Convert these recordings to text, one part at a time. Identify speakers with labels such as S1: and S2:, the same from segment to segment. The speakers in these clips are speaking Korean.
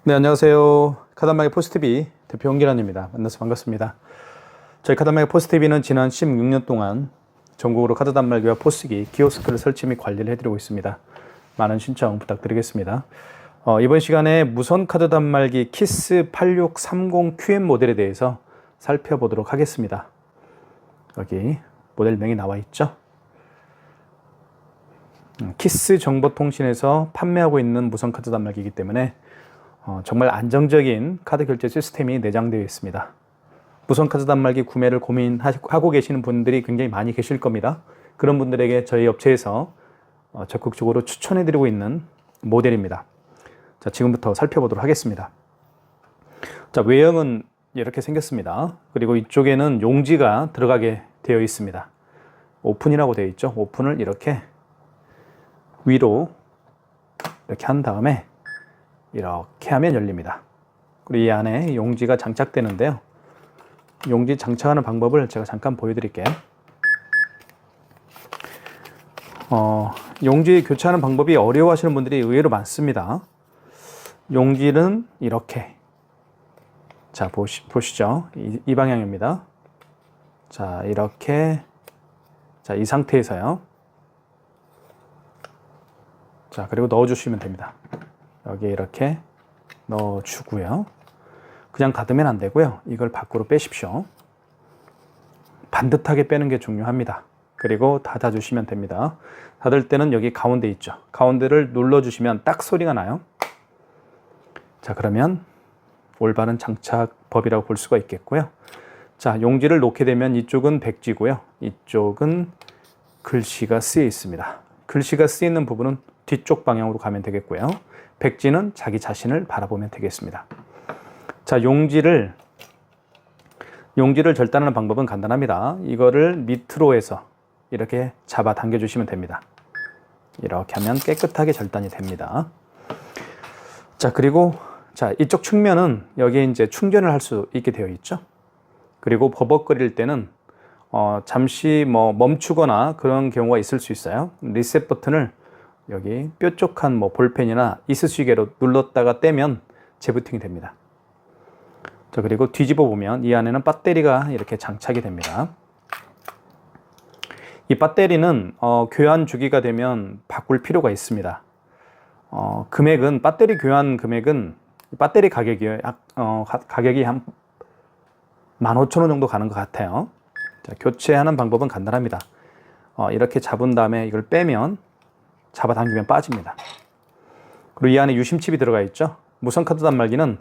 S1: 네, 안녕하세요. 카단말기 포스트비 대표 홍기란입니다. 만나서 반갑습니다. 저희 카단말기 포스트비는 지난 16년 동안 전국으로 카드 단말기와 포스기, 키오스크를 설치 및 관리를 해드리고 있습니다. 많은 신청 부탁드리겠습니다. 이번 시간에 무선 카드 단말기 키스 8630QM 모델에 대해서 살펴보도록 하겠습니다. 여기 모델명이 나와 있죠. 키스 정보통신에서 판매하고 있는 무선 카드 단말기이기 때문에 정말 안정적인 카드 결제 시스템이 내장되어 있습니다. 무선 카드 단말기 구매를 고민하고 계시는 분들이 굉장히 많이 계실 겁니다. 그런 분들에게 저희 업체에서 적극적으로 추천해드리고 있는 모델입니다. 자, 지금부터 살펴보도록 하겠습니다. 자, 외형은 이렇게 생겼습니다. 그리고 이쪽에는 용지가 들어가게 되어 있습니다. 오픈이라고 되어 있죠. 오픈을 이렇게 위로 이렇게 한 다음에 이렇게 하면 열립니다. 그리고 이 안에 용지가 장착되는데요. 용지 장착하는 방법을 제가 잠깐 보여드릴게요. 용지 교체하는 방법이 어려워하시는 분들이 의외로 많습니다. 용지는 이렇게, 자 보시죠. 이 방향입니다. 자, 이렇게, 자, 이 상태에서요. 자, 그리고 넣어주시면 됩니다. 여기에 이렇게 넣어주고요. 그냥 닫으면 안 되고요. 이걸 밖으로 빼십시오. 반듯하게 빼는 게 중요합니다. 그리고 닫아주시면 됩니다. 닫을 때는 여기 가운데 있죠. 가운데를 눌러주시면 딱 소리가 나요. 자, 그러면 올바른 장착법이라고 볼 수가 있겠고요. 자, 용지를 놓게 되면 이쪽은 백지고요. 이쪽은 글씨가 쓰여 있습니다. 글씨가 쓰여 있는 부분은 뒤쪽 방향으로 가면 되겠고요. 백지는 자기 자신을 바라보면 되겠습니다. 자, 용지를 절단하는 방법은 간단합니다. 이거를 밑으로 해서 이렇게 잡아 당겨 주시면 됩니다. 이렇게 하면 깨끗하게 절단이 됩니다. 자, 그리고 자, 이쪽 측면은 여기에 이제 충전을 할 수 있게 되어 있죠. 그리고 버벅거릴 때는 잠시 멈추거나 그런 경우가 있을 수 있어요. 리셋 버튼을 여기 뾰족한 볼펜이나 이쑤시개로 눌렀다가 떼면 재부팅이 됩니다. 자, 그리고 뒤집어 보면 이 안에는 배터리가 이렇게 장착이 됩니다. 이 배터리는 교환 주기가 되면 바꿀 필요가 있습니다. 금액은 배터리 교환 금액은 배터리 가격이 가격이 한 15,000원 정도 가는 것 같아요. 자, 교체하는 방법은 간단합니다. 이렇게 잡은 다음에 이걸 빼면 잡아당기면 빠집니다. 그리고 이 안에 유심칩이 들어가 있죠. 무선 카드 단말기는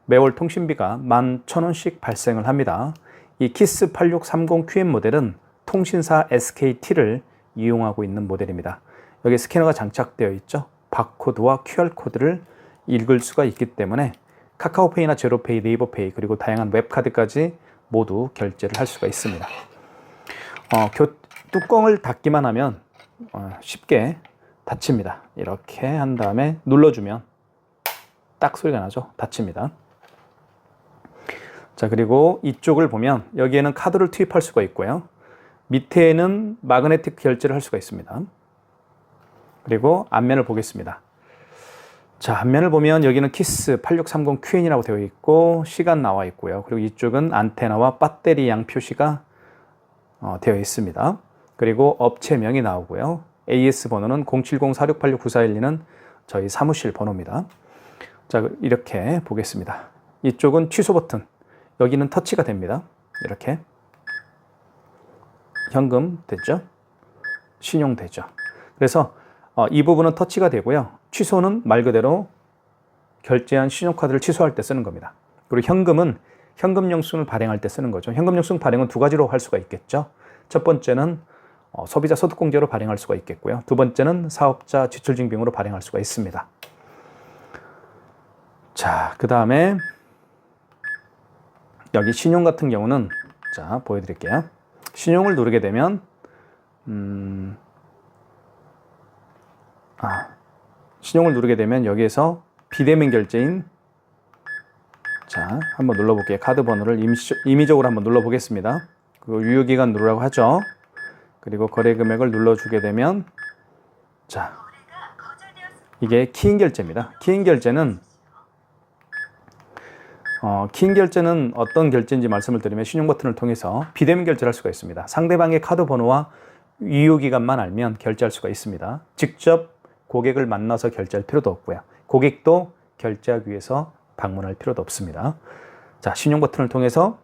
S1: 매월 통신비가 11,000원씩 발생을 합니다. 이 키스 8630QM 모델은 통신사 SKT를 이용하고 있는 모델입니다. 여기 스캐너가 장착되어 있죠. 바코드와 QR코드를 읽을 수가 있기 때문에 카카오페이나 제로페이, 네이버페이, 그리고 다양한 웹카드까지 모두 결제를 할 수가 있습니다. 뚜껑을 닫기만 하면 쉽게 닫힙니다. 이렇게 한 다음에 눌러주면 딱 소리가 나죠. 닫힙니다. 자, 그리고 이쪽을 보면 여기에는 카드를 투입할 수가 있고요. 밑에는 마그네틱 결제를 할 수가 있습니다. 그리고 앞면을 보겠습니다. 자, 앞면을 보면 여기는 키스 8630QN이라고 되어 있고 시간 나와 있고요. 그리고 이쪽은 안테나와 배터리 양 표시가 되어 있습니다. 그리고 업체명이 나오고요. AS 번호는 070-4686-9412는 저희 사무실 번호입니다. 자, 이렇게 보겠습니다. 이쪽은 취소 버튼, 여기는 터치가 됩니다. 이렇게 현금 됐죠? 신용 되죠? 그래서 이 부분은 터치가 되고요. 취소는 말 그대로 결제한 신용카드를 취소할 때 쓰는 겁니다. 그리고 현금은 현금 영수증을 발행할 때 쓰는 거죠. 현금 영수증 발행은 두 가지로 할 수가 있겠죠. 첫 번째는 소비자 소득공제로 발행할 수가 있겠고요. 두 번째는 사업자 지출증빙으로 발행할 수가 있습니다. 자, 그 다음에 여기 신용 같은 경우는 자, 보여드릴게요. 신용을 누르게 되면 신용을 누르게 되면 여기에서 비대면 결제인, 자, 한번 눌러볼게요. 카드 번호를 임의적으로 한번 눌러보겠습니다. 그리고 유효기간 누르라고 하죠. 그리고 거래 금액을 눌러주게 되면 자, 이게 키인 결제입니다. 키인 결제는 긴 결제는 어떤 결제인지 말씀을 드리면 신용 버튼을 통해서 비대면 결제를 할 수가 있습니다. 상대방의 카드 번호와 유효기간만 알면 결제할 수가 있습니다. 직접 고객을 만나서 결제할 필요도 없고요. 고객도 결제하기 위해서 방문할 필요도 없습니다. 자, 신용 버튼을 통해서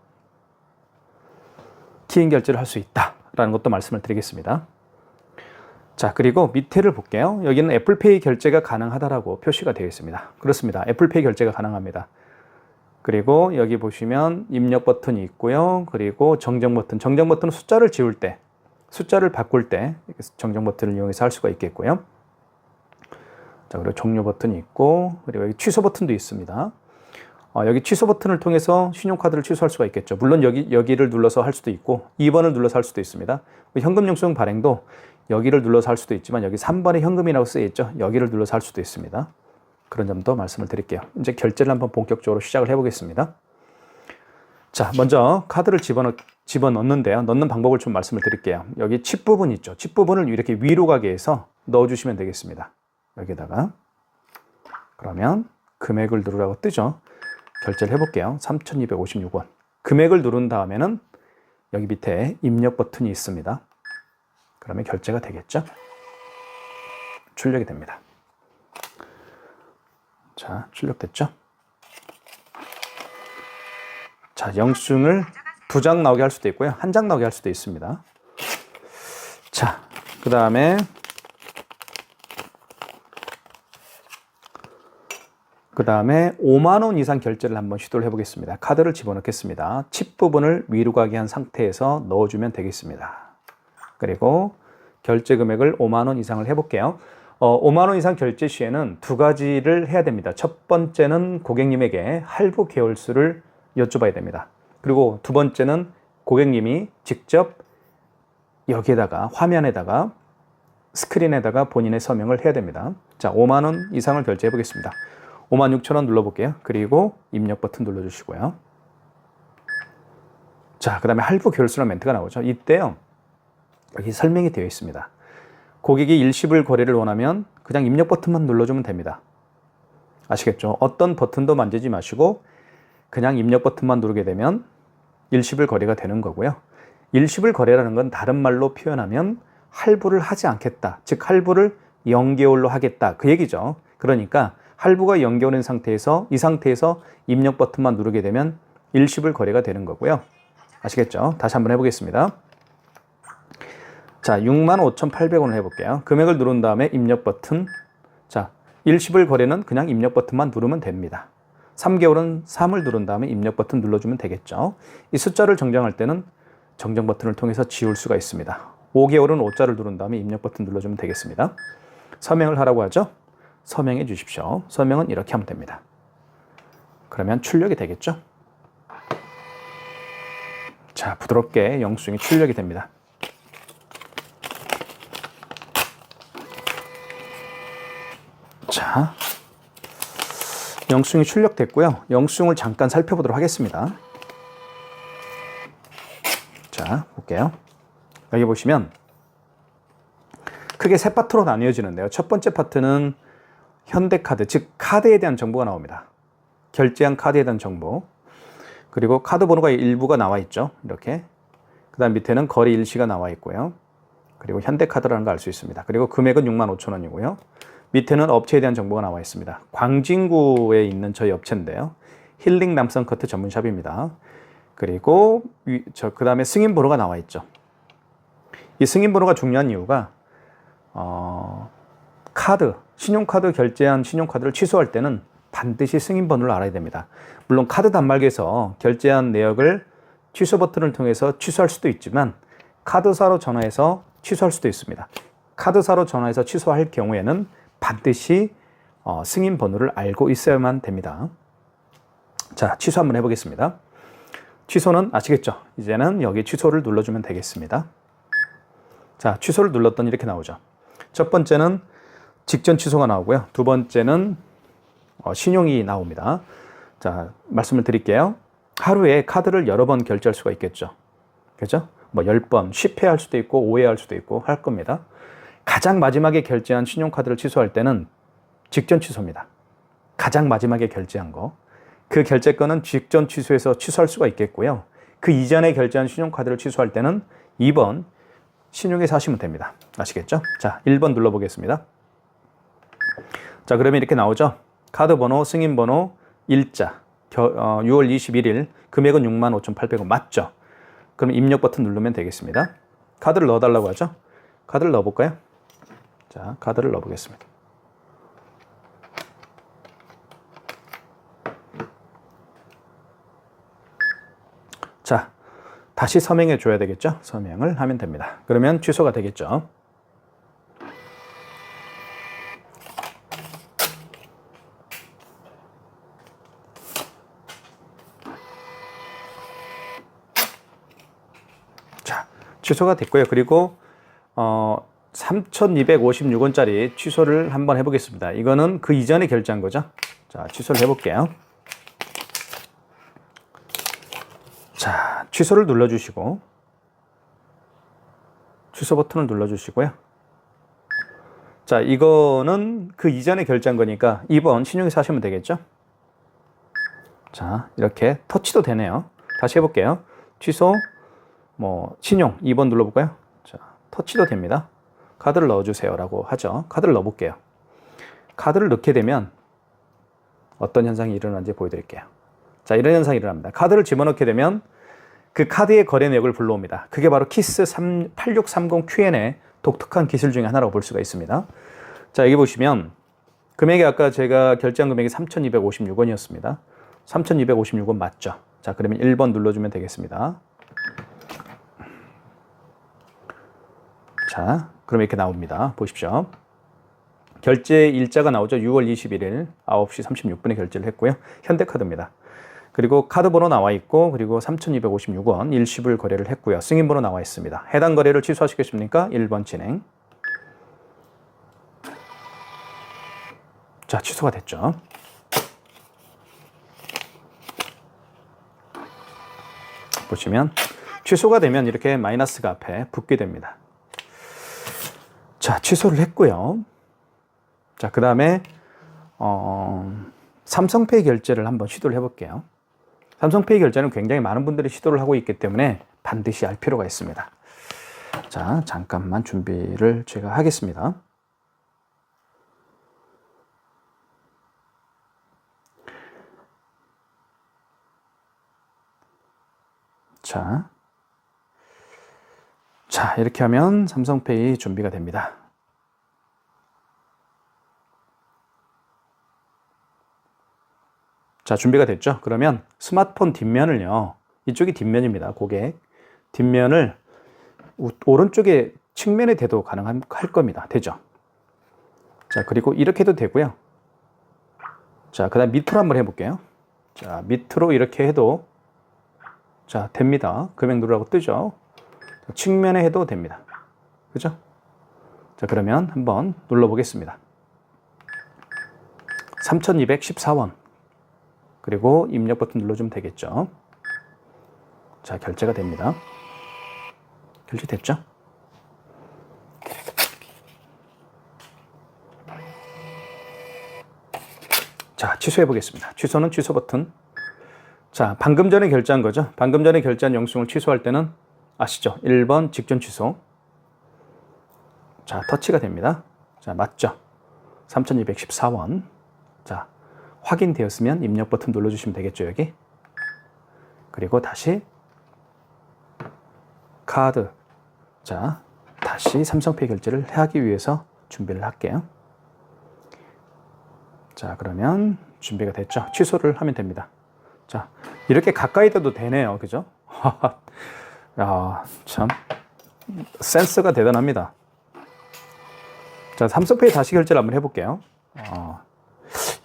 S1: 긴 결제를 할 수 있다라는 것도 말씀을 드리겠습니다. 자, 그리고 밑에를 볼게요. 여기는 애플페이 결제가 가능하다라고 표시가 되어 있습니다. 그렇습니다. 애플페이 결제가 가능합니다. 그리고 여기 보시면 입력 버튼이 있고요. 그리고 정정 버튼. 정정 버튼은 숫자를 지울 때, 숫자를 바꿀 때 정정 버튼을 이용해서 할 수가 있겠고요. 자, 그리고 종료 버튼이 있고, 그리고 여기 취소 버튼도 있습니다. 여기 취소 버튼을 통해서 신용카드를 취소할 수가 있겠죠. 물론 여기를 눌러서 할 수도 있고 2번을 눌러서 할 수도 있습니다. 현금 영수증 발행도 여기를 눌러서 할 수도 있지만 여기 3번에 현금이라고 쓰여 있죠. 여기를 눌러서 할 수도 있습니다. 그런 점도 말씀을 드릴게요. 이제 결제를 한번 본격적으로 시작을 해보겠습니다. 자, 먼저 카드를 집어넣는데요. 넣는 방법을 좀 말씀을 드릴게요. 여기 칩 부분 있죠. 칩 부분을 이렇게 위로 가게 해서 넣어주시면 되겠습니다. 여기다가 그러면 금액을 누르라고 뜨죠. 결제를 해볼게요. 3,256원. 금액을 누른 다음에는 여기 밑에 입력 버튼이 있습니다. 그러면 결제가 되겠죠. 출력이 됩니다. 자, 출력됐죠. 자, 영수증을 2장 나오게 할 수도 있고요. 1장 나오게 할 수도 있습니다. 자, 그 다음에 그 다음에 5만 원 이상 결제를 한번 시도를 해보겠습니다. 카드를 집어넣겠습니다. 칩 부분을 위로 가게 한 상태에서 넣어주면 되겠습니다. 그리고 결제 금액을 5만 원 이상을 해볼게요. 5만 원 이상 결제 시에는 두 가지를 해야 됩니다. 첫 번째는 고객님에게 할부 개월수를 여쭤봐야 됩니다. 그리고 두 번째는 고객님이 직접 여기에다가 화면에다가 스크린에다가 본인의 서명을 해야 됩니다. 자, 5만 원 이상을 결제해 보겠습니다. 56,000원 눌러볼게요. 그리고 입력 버튼 눌러주시고요. 자, 그 다음에 할부 결수라는 멘트가 나오죠. 이때요, 여기 설명이 되어 있습니다. 고객이 일시불 거래를 원하면 그냥 입력 버튼만 눌러주면 됩니다. 아시겠죠? 어떤 버튼도 만지지 마시고 그냥 입력 버튼만 누르게 되면 일시불 거래가 되는 거고요. 일시불 거래라는 건 다른 말로 표현하면 할부를 하지 않겠다. 즉 할부를 0개월로 하겠다. 그 얘기죠. 그러니까 할부가 0개월인 상태에서 이 상태에서 입력 버튼만 누르게 되면 일시불 거래가 되는 거고요. 아시겠죠? 다시 한번 해보겠습니다. 자, 65,800원을 해볼게요. 금액을 누른 다음에 입력 버튼. 자, 일시불 거래는 그냥 입력 버튼만 누르면 됩니다. 3개월은 3을 누른 다음에 입력 버튼 눌러주면 되겠죠. 이 숫자를 정정할 때는 정정 버튼을 통해서 지울 수가 있습니다. 5개월은 5자를 누른 다음에 입력 버튼 눌러주면 되겠습니다. 서명을 하라고 하죠. 서명해 주십시오. 서명은 이렇게 하면 됩니다. 그러면 출력이 되겠죠. 자, 부드럽게 영수증이 출력이 됩니다. 자, 영수증이 출력됐고요. 영수증을 잠깐 살펴보도록 하겠습니다. 자, 볼게요. 여기 보시면 크게 세 파트로 나뉘어지는데요. 첫 번째 파트는 현대카드, 즉 카드에 대한 정보가 나옵니다. 결제한 카드에 대한 정보. 그리고 카드 번호가 일부가 나와 있죠. 이렇게. 그 다음 밑에는 거래 일시가 나와 있고요. 그리고 현대카드라는 걸 알 수 있습니다. 그리고 금액은 65,000원이고요. 밑에는 업체에 대한 정보가 나와 있습니다. 광진구에 있는 저희 업체인데요. 힐링 남성 커트 전문샵입니다. 그리고 그 다음에 승인 번호가 나와 있죠. 이 승인 번호가 중요한 이유가 카드, 신용카드 결제한 신용카드를 취소할 때는 반드시 승인 번호를 알아야 됩니다. 물론 카드 단말기에서 결제한 내역을 취소 버튼을 통해서 취소할 수도 있지만 카드사로 전화해서 취소할 수도 있습니다. 카드사로 전화해서 취소할 경우에는 반드시 승인 번호를 알고 있어야만 됩니다. 자, 취소 한번 해보겠습니다. 취소는 아시겠죠? 이제는 여기 취소를 눌러주면 되겠습니다. 자, 취소를 눌렀더니 이렇게 나오죠. 첫 번째는 직전 취소가 나오고요. 두 번째는 신용이 나옵니다. 자, 말씀을 드릴게요. 하루에 카드를 여러 번 결제할 수가 있겠죠. 그죠? 뭐 10번, 10회 할 수도 있고 5회 할 수도 있고 할 겁니다. 가장 마지막에 결제한 신용카드를 취소할 때는 직전 취소입니다. 가장 마지막에 결제한 거. 그 결제건은 직전 취소해서 취소할 수가 있겠고요. 그 이전에 결제한 신용카드를 취소할 때는 2번 신용에서 하시면 됩니다. 아시겠죠? 자, 1번 눌러보겠습니다. 자, 그러면 이렇게 나오죠. 카드 번호, 승인 번호, 일자, 6월 21일, 금액은 65,800원 맞죠? 그럼 입력 버튼 누르면 되겠습니다. 카드를 넣어달라고 하죠. 카드를 넣어볼까요? 자, 카드를 넣어보겠습니다. 자, 다시 서명해 줘야 되겠죠? 서명을 하면 됩니다. 그러면 취소가 되겠죠? 자, 취소가 됐고요. 그리고 3,256원짜리 취소를 한번 해보겠습니다. 이거는 그 이전에 결제한 거죠. 자, 취소를 해볼게요. 자, 취소를 눌러주시고 취소 버튼을 눌러주시고요. 자, 이거는 그 이전에 결제한 거니까 2번 신용에서 하시면 되겠죠. 자, 이렇게 터치도 되네요. 다시 해볼게요. 취소, 신용 2번 눌러볼까요? 자, 터치도 됩니다. 카드를 넣어주세요 라고 하죠. 카드를 넣어볼게요. 카드를 넣게 되면 어떤 현상이 일어나는지 보여드릴게요. 자, 이런 현상이 일어납니다. 카드를 집어넣게 되면 그 카드의 거래 내역을 불러옵니다. 그게 바로 키스 8630Q&A 독특한 기술 중에 하나라고 볼 수가 있습니다. 자, 여기 보시면 금액이 아까 제가 결제한 금액이 3,256원이었습니다. 3,256원 맞죠? 자, 그러면 1번 눌러주면 되겠습니다. 자, 그럼 이렇게 나옵니다. 보십시오. 결제 일자가 나오죠. 6월 21일 9시 36분에 결제를 했고요. 현대카드입니다. 그리고 카드 번호 나와 있고, 그리고 3,256원 일시불 거래를 했고요. 승인 번호 나와 있습니다. 해당 거래를 취소하시겠습니까? 1번 진행. 자, 취소가 됐죠. 보시면 취소가 되면 이렇게 마이너스가 앞에 붙게 됩니다. 자, 취소를 했고요. 자, 그 다음에 삼성페이 결제를 한번 시도를 해볼게요. 삼성페이 결제는 굉장히 많은 분들이 시도를 하고 있기 때문에 반드시 알 필요가 있습니다. 자, 잠깐만 준비를 제가 하겠습니다. 자, 이렇게 하면 삼성페이 준비가 됩니다. 자, 준비가 됐죠? 그러면 스마트폰 뒷면을요, 이쪽이 뒷면입니다. 고객. 뒷면을 오른쪽에 측면에 대도 가능할 겁니다. 되죠? 자, 그리고 이렇게 해도 되고요. 자, 그 다음 밑으로 한번 해볼게요. 자, 밑으로 이렇게 해도 자, 됩니다. 금액 누르라고 뜨죠? 측면에 해도 됩니다. 그죠? 자, 그러면 한번 눌러보겠습니다. 3,214원. 그리고 입력 버튼 눌러주면 되겠죠. 자, 결제가 됩니다. 결제됐죠? 자, 취소해 보겠습니다. 취소는 취소 버튼. 자, 방금 전에 결제한 거죠. 방금 전에 결제한 영수증을 취소할 때는 아시죠? 1번 직전 취소. 자, 터치가 됩니다. 자, 맞죠? 3,214원. 자, 확인되었으면 입력 버튼 눌러주시면 되겠죠, 여기. 그리고 다시 카드. 자, 다시 삼성페이 결제를 하기 위해서 준비를 할게요. 자, 그러면 준비가 됐죠. 취소를 하면 됩니다. 자, 이렇게 가까이 돼도 되네요. 그죠? 야, 참 센스가 대단합니다. 자, 삼성페이 다시 결제를 한번 해볼게요.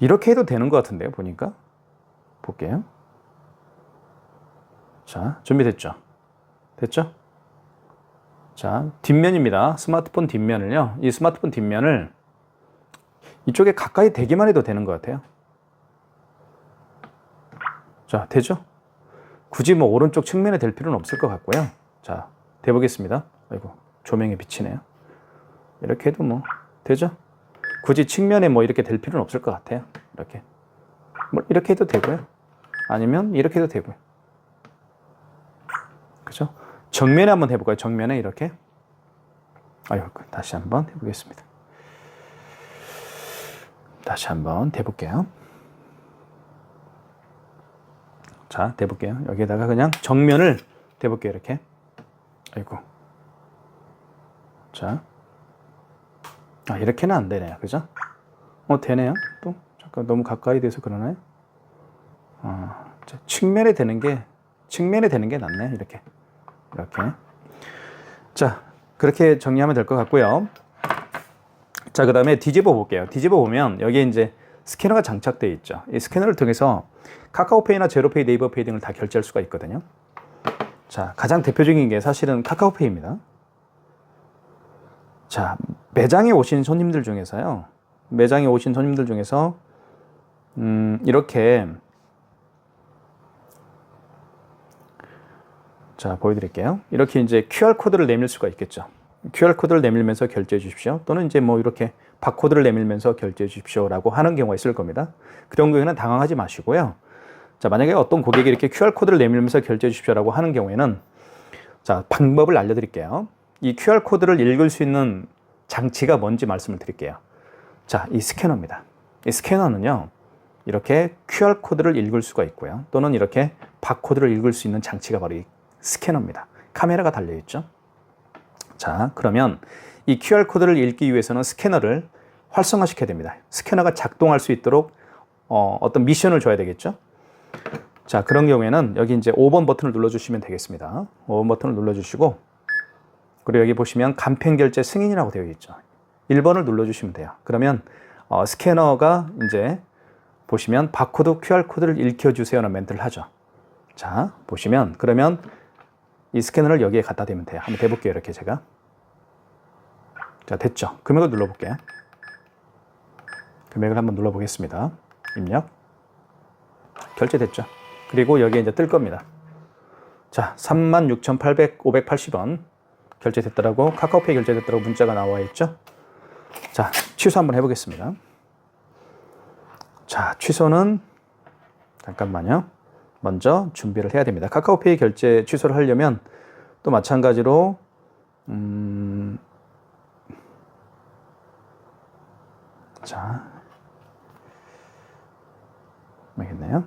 S1: 이렇게 해도 되는 것 같은데요, 보니까. 볼게요. 자, 준비됐죠? 됐죠? 자, 뒷면입니다. 스마트폰 뒷면을요. 이 스마트폰 뒷면을 이쪽에 가까이 대기만 해도 되는 것 같아요. 자, 되죠? 굳이 오른쪽 측면에 될 필요는 없을 것 같고요. 자, 대보겠습니다. 아이고, 조명에 비치네요. 이렇게 해도 되죠? 굳이 측면에 이렇게 될 필요는 없을 것 같아요. 이렇게. 이렇게 해도 되고요. 아니면 이렇게 해도 되고요. 그죠? 정면에 한번 해볼까요? 정면에 이렇게. 아유, 다시 한번 해보겠습니다. 다시 한번 대볼게요. 자, 대볼게요. 여기에다가 그냥 정면을 대볼게요. 이렇게. 아이고. 자. 아, 이렇게는 안 되네요. 그죠? 되네요. 또. 잠깐 너무 가까이 돼서 그러나요? 자, 측면에 되는 게 낫네. 이렇게. 자, 그렇게 정리하면 될 것 같고요. 자, 그 다음에 뒤집어 볼게요. 뒤집어 보면 여기에 이제 스캐너가 장착되어 있죠. 이 스캐너를 통해서 카카오페이나 제로페이, 네이버페이 등을 다 결제할 수가 있거든요. 자, 가장 대표적인 게 사실은 카카오페이입니다. 자, 매장에 오신 손님들 중에서 이렇게 자, 보여드릴게요. 이렇게 이제 QR코드를 내밀 수가 있겠죠. QR코드를 내밀면서 결제해 주십시오. 또는 이제 뭐 이렇게 바코드를 내밀면서 결제해 주십시오라고 하는 경우가 있을 겁니다. 그런 경우에는 당황하지 마시고요. 자, 만약에 어떤 고객이 이렇게 QR코드를 내밀면서 결제해 주십시오라고 하는 경우에는 자, 방법을 알려드릴게요. 이 QR코드를 읽을 수 있는 장치가 뭔지 말씀을 드릴게요. 자, 이 스캐너입니다. 이 스캐너는요, 이렇게 QR코드를 읽을 수가 있고요. 또는 이렇게 바코드를 읽을 수 있는 장치가 바로 이 스캐너입니다. 카메라가 달려있죠. 자, 그러면 이 QR코드를 읽기 위해서는 스캐너를 활성화시켜야 됩니다. 스캐너가 작동할 수 있도록 어떤 미션을 줘야 되겠죠. 자, 그런 경우에는 여기 이제 5번 버튼을 눌러주시면 되겠습니다. 5번 버튼을 눌러주시고, 그리고 여기 보시면 간편결제 승인이라고 되어 있죠. 1번을 눌러주시면 돼요. 그러면 스캐너가 이제 보시면 바코드 QR코드를 읽혀주세요라는 멘트를 하죠. 자, 보시면 그러면 이 스캐너를 여기에 갖다 대면 돼요. 한번 대볼게요. 이렇게 제가. 자, 됐죠. 금액을 눌러볼게요. 금액을 한번 눌러보겠습니다. 입력. 결제됐죠. 그리고 여기에 이제 뜰 겁니다. 자, 36,580원 결제됐더라고, 카카오페이 결제됐더라고 문자가 나와 있죠. 자, 취소 한번 해보겠습니다. 자, 취소는 잠깐만요. 먼저 준비를 해야 됩니다. 카카오페이 결제 취소를 하려면 또 마찬가지로 자, 알겠네요.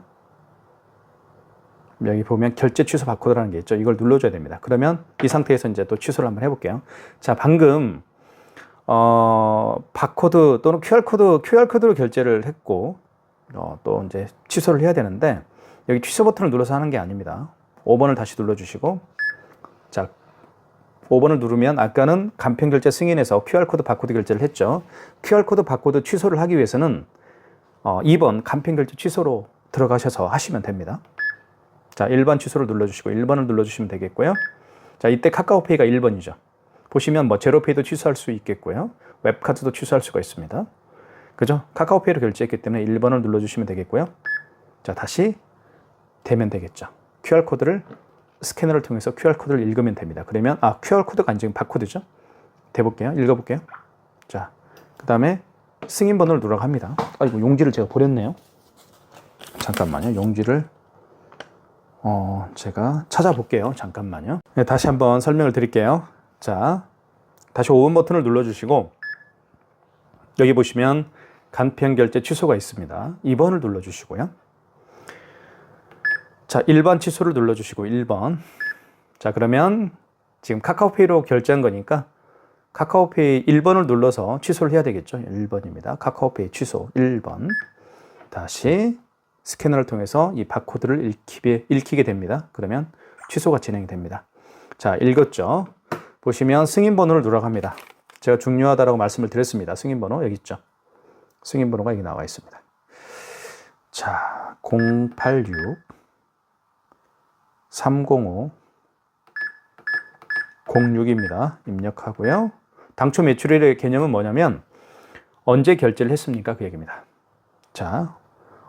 S1: 여기 보면 결제 취소 바코드라는 게 있죠. 이걸 눌러줘야 됩니다. 그러면 이 상태에서 이제 또 취소를 한번 해볼게요. 자, 방금 바코드 또는 QR코드로 결제를 했고 또 이제 취소를 해야 되는데 여기 취소 버튼을 눌러서 하는 게 아닙니다. 5번을 다시 눌러주시고, 자, 5번을 누르면 아까는 간편결제 승인해서 QR코드 바코드 결제를 했죠. QR코드 바코드 취소를 하기 위해서는 2번 간편결제 취소로 들어가셔서 하시면 됩니다. 자, 1번 취소를 눌러주시고 1번을 눌러주시면 되겠고요. 자, 이때 카카오페이가 1번이죠. 보시면 뭐 제로페이도 취소할 수 있겠고요. 웹카드도 취소할 수가 있습니다. 그죠? 카카오페이로 결제했기 때문에 1번을 눌러주시면 되겠고요. 자, 다시 대면 되겠죠. QR코드를 스캐너를 통해서 QR코드를 읽으면 됩니다. 그러면 QR코드가 아니죠. 바코드죠. 대볼게요. 읽어볼게요. 자, 그 다음에 승인 번호를 누르라고 합니다. 아이고, 용지를 제가 버렸네요. 잠깐만요. 용지를 제가 찾아볼게요. 잠깐만요. 네, 다시 한번 설명을 드릴게요. 자, 다시 5번 버튼을 눌러주시고 여기 보시면 간편결제 취소가 있습니다. 2번을 눌러주시고요. 자, 1번 취소를 눌러주시고 1번. 자, 그러면 지금 카카오페이로 결제한 거니까 카카오페이 1번을 눌러서 취소를 해야 되겠죠. 1번입니다. 카카오페이 취소 1번. 다시 스캐너를 통해서 이 바코드를 읽히게 됩니다. 그러면 취소가 진행이 됩니다. 자, 읽었죠. 보시면 승인번호를 누르라고 합니다. 제가 중요하다고 말씀을 드렸습니다. 승인번호 여기 있죠. 승인번호가 여기 나와 있습니다. 자, 086 305 06입니다. 입력하고요. 당초 매출일의 개념은 뭐냐면 언제 결제를 했습니까? 그 얘기입니다. 자,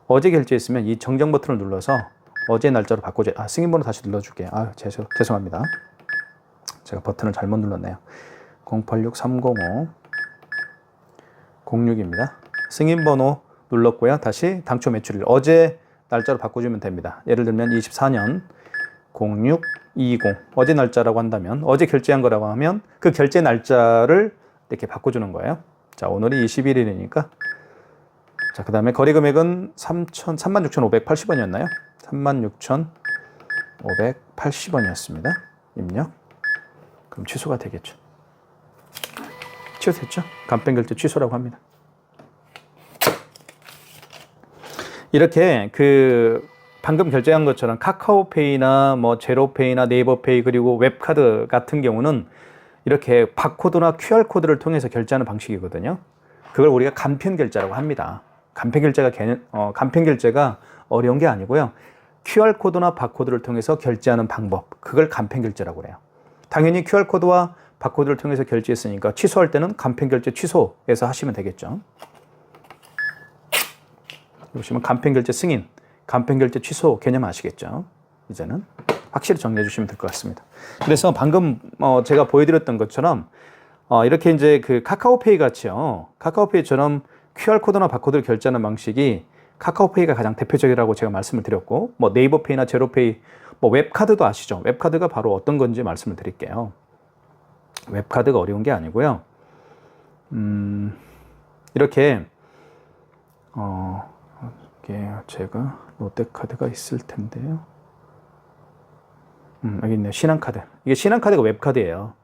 S1: 어제 결제했으면 이 정정 버튼을 눌러서 어제 날짜로 바꿔줘. 승인번호 다시 눌러줄게요. 죄송합니다. 제가 버튼을 잘못 눌렀네요. 086 305 06입니다. 승인번호 눌렀고요. 다시 당초 매출일 어제 날짜로 바꿔주면 됩니다. 예를 들면 24년 0620 어제 날짜라고 한다면 어제 결제한 거라고 하면 그 결제 날짜를 이렇게 바꿔주는 거예요. 자, 오늘이 21일이니까 자, 그 다음에 거래 금액은 36,580원이었나요? 36,580원이었습니다. 입력. 그럼 취소가 되겠죠. 취소됐죠? 간편 결제 취소라고 합니다. 이렇게 방금 결제한 것처럼 카카오페이나 뭐 제로페이나 네이버페이 그리고 웹카드 같은 경우는 이렇게 바코드나 QR코드를 통해서 결제하는 방식이거든요. 그걸 우리가 간편 결제라고 합니다. 간편 결제가 어려운 게 아니고요. QR코드나 바코드를 통해서 결제하는 방법, 그걸 간편 결제라고 그래요. 당연히 QR코드와 바코드를 통해서 결제했으니까 취소할 때는 간편 결제 취소해서 하시면 되겠죠. 보시면 간편 결제 승인, 간편 결제 취소 개념 아시겠죠? 이제는 확실히 정리해 주시면 될 것 같습니다. 그래서 방금 제가 보여드렸던 것처럼 이렇게 이제 그 카카오페이 같이요. 카카오페이처럼 QR코드나 바코드를 결제하는 방식이 카카오페이가 가장 대표적이라고 제가 말씀을 드렸고, 뭐 네이버페이나 제로페이, 뭐 웹카드도 아시죠? 웹카드가 바로 어떤 건지 말씀을 드릴게요. 웹카드가 어려운 게 아니고요. 이렇게 이게 제가 롯데카드가 있을 텐데요. 여기 있네요. 신한카드. 이게 신한카드가 웹카드예요.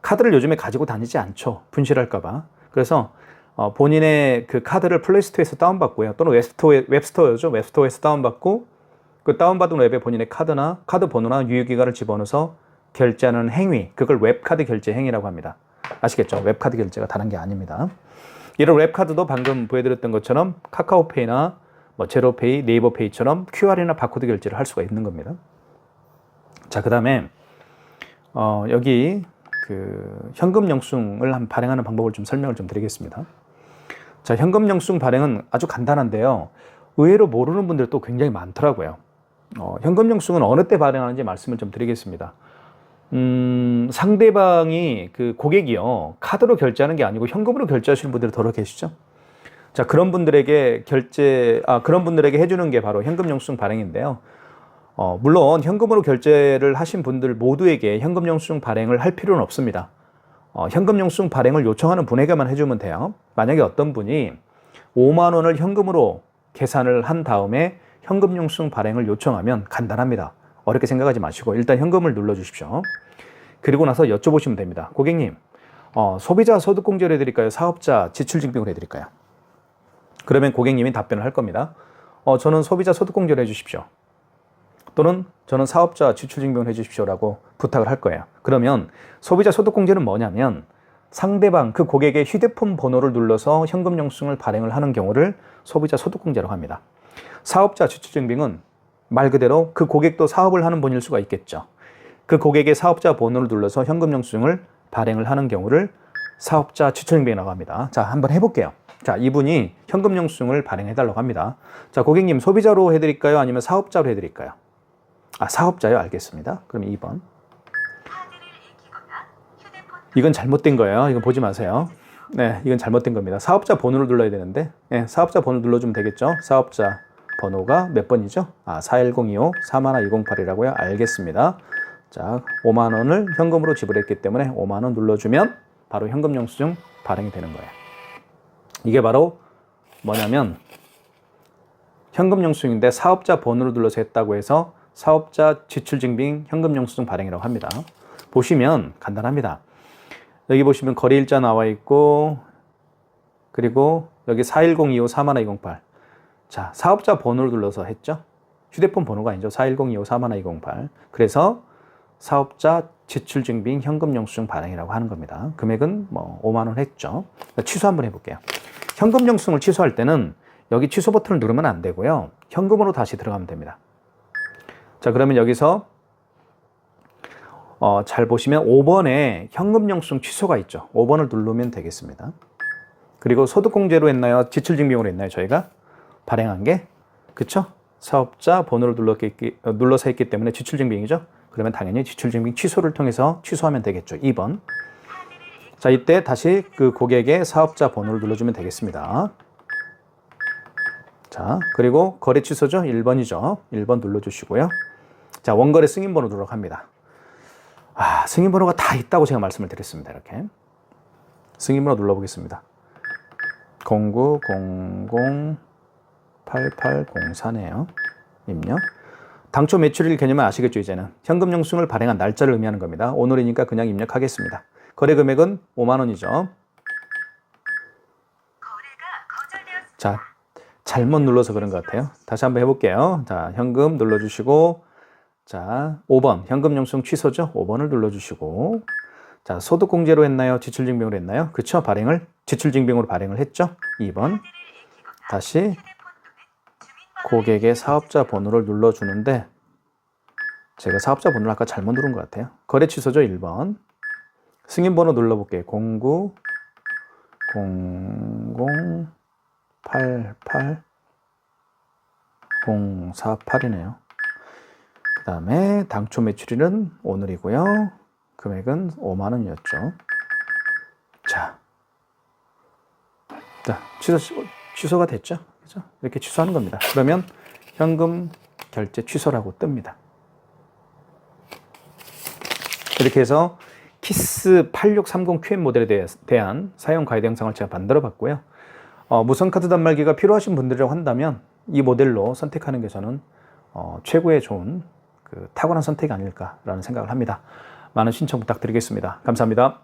S1: 카드를 요즘에 가지고 다니지 않죠. 분실할까봐. 그래서 본인의 그 카드를 플레이스토어에서 다운받고요. 또는 웹스토어죠. 웹스토어에서 다운받고 그 다운받은 웹에 본인의 카드나 카드 번호나 유효기간을 집어넣어서 결제하는 행위, 그걸 웹카드 결제 행위라고 합니다. 아시겠죠? 웹카드 결제가 다른 게 아닙니다. 이런 웹카드도 방금 보여드렸던 것처럼 카카오페이나 뭐 제로페이, 네이버페이처럼 QR이나 바코드 결제를 할 수가 있는 겁니다. 자, 그 다음에 여기 그 현금 영수증을 발행하는 방법을 좀 설명을 좀 드리겠습니다. 자, 현금 영수증 발행은 아주 간단한데요. 의외로 모르는 분들도 굉장히 많더라고요. 현금 영수증은 어느 때 발행하는지 말씀을 좀 드리겠습니다. 상대방이 그 고객이요, 카드로 결제하는 게 아니고 현금으로 결제하시는 분들이 더러 계시죠? 자, 그런 분들에게 해주는 게 바로 현금 영수증 발행인데요. 물론 현금으로 결제를 하신 분들 모두에게 현금 영수증 발행을 할 필요는 없습니다. 현금 영수증 발행을 요청하는 분에게만 해주면 돼요. 만약에 어떤 분이 5만 원을 현금으로 계산을 한 다음에 현금 영수증 발행을 요청하면 간단합니다. 어렵게 생각하지 마시고 일단 현금을 눌러주십시오. 그리고 나서 여쭤보시면 됩니다. 고객님, 소비자 소득공제를 해드릴까요? 사업자 지출증빙을 해드릴까요? 그러면 고객님이 답변을 할 겁니다. 저는 소비자 소득공제를 해주십시오. 또는 저는 사업자 지출증빙을 해주십시오라고 부탁을 할 거예요. 그러면 소비자 소득공제는 뭐냐면 상대방 그 고객의 휴대폰 번호를 눌러서 현금 영수증을 발행을 하는 경우를 소비자 소득공제라고 합니다. 사업자 지출증빙은 말 그대로 그 고객도 사업을 하는 분일 수가 있겠죠. 그 고객의 사업자 번호를 눌러서 현금 영수증을 발행을 하는 경우를 사업자 지출증빙이라고 합니다. 자, 한번 해볼게요. 자, 이분이 현금 영수증을 발행해달라고 합니다. 자, 고객님 소비자로 해드릴까요? 아니면 사업자로 해드릴까요? 사업자요? 알겠습니다. 그럼 2번. 이건 잘못된 거예요. 이건 보지 마세요. 네, 이건 잘못된 겁니다. 사업자 번호를 눌러야 되는데, 네, 사업자 번호 눌러주면 되겠죠? 사업자 번호가 몇 번이죠? 41025-41208이라고요? 알겠습니다. 자, 5만 원을 현금으로 지불했기 때문에 5만 원 눌러주면 바로 현금 영수증 발행이 되는 거예요. 이게 바로 뭐냐면 현금 영수증인데 사업자 번호를 눌러서 했다고 해서 사업자 지출증빙 현금 영수증 발행이라고 합니다. 보시면 간단합니다. 여기 보시면 거래일자 나와 있고, 그리고 여기 41025-41208. 자, 사업자 번호를 눌러서 했죠. 휴대폰 번호가 아니죠. 41025-41208. 그래서 사업자 지출증빙 현금 영수증 발행이라고 하는 겁니다. 금액은 뭐 5만 원 했죠. 취소 한번 해볼게요. 현금 영수증을 취소할 때는 여기 취소 버튼을 누르면 안 되고요. 현금으로 다시 들어가면 됩니다. 자, 그러면 여기서 잘 보시면 5번에 현금 영수증 취소가 있죠. 5번을 누르면 되겠습니다. 그리고 소득공제로 했나요? 지출증빙으로 했나요? 저희가 발행한 게, 그쵸? 사업자 번호를 눌러서 했기 때문에 지출증빙이죠. 그러면 당연히 지출증빙 취소를 통해서 취소하면 되겠죠. 2번. 자, 이때 다시 그 고객의 사업자 번호를 눌러주면 되겠습니다. 자, 자, 그리고 거래 취소죠? 1번이죠. 1번 눌러주시고요. 자, 원거래 승인번호 누르도록 합니다. 승인번호가 다 있다고 제가 말씀을 드렸습니다. 이렇게. 승인번호 눌러보겠습니다. 09008804네요. 입력. 당초 매출일 개념은 아시겠죠, 이제는. 현금 영수증을 발행한 날짜를 의미하는 겁니다. 오늘이니까 그냥 입력하겠습니다. 거래 금액은 5만 원이죠. 자, 잘못 눌러서 그런 것 같아요. 다시 한번 해볼게요. 자, 현금 눌러주시고, 자, 5번, 현금 영수증 취소죠? 5번을 눌러주시고, 자, 소득공제로 했나요? 지출증빙으로 했나요? 그쵸? 발행을, 지출증빙으로 발행을 했죠? 2번. 다시, 고객의 사업자 번호를 눌러주는데, 제가 사업자 번호를 아까 잘못 누른 것 같아요. 거래 취소죠? 1번. 승인번호 눌러볼게요. 09 0088 048이네요. 그 다음에 당초 매출일은 오늘이고요. 금액은 5만 원이었죠. 자, 취소가 됐죠? 그죠? 이렇게 취소하는 겁니다. 그러면 현금 결제 취소라고 뜹니다. 이렇게 해서 키스 8630QM 모델에 대한 사용 가이드 영상을 제가 만들어 봤고요. 무선 카드 단말기가 필요하신 분들이라고 한다면 이 모델로 선택하는 게 저는 최고의 좋은 탁월한 선택이 아닐까라는 생각을 합니다. 많은 신청 부탁드리겠습니다. 감사합니다.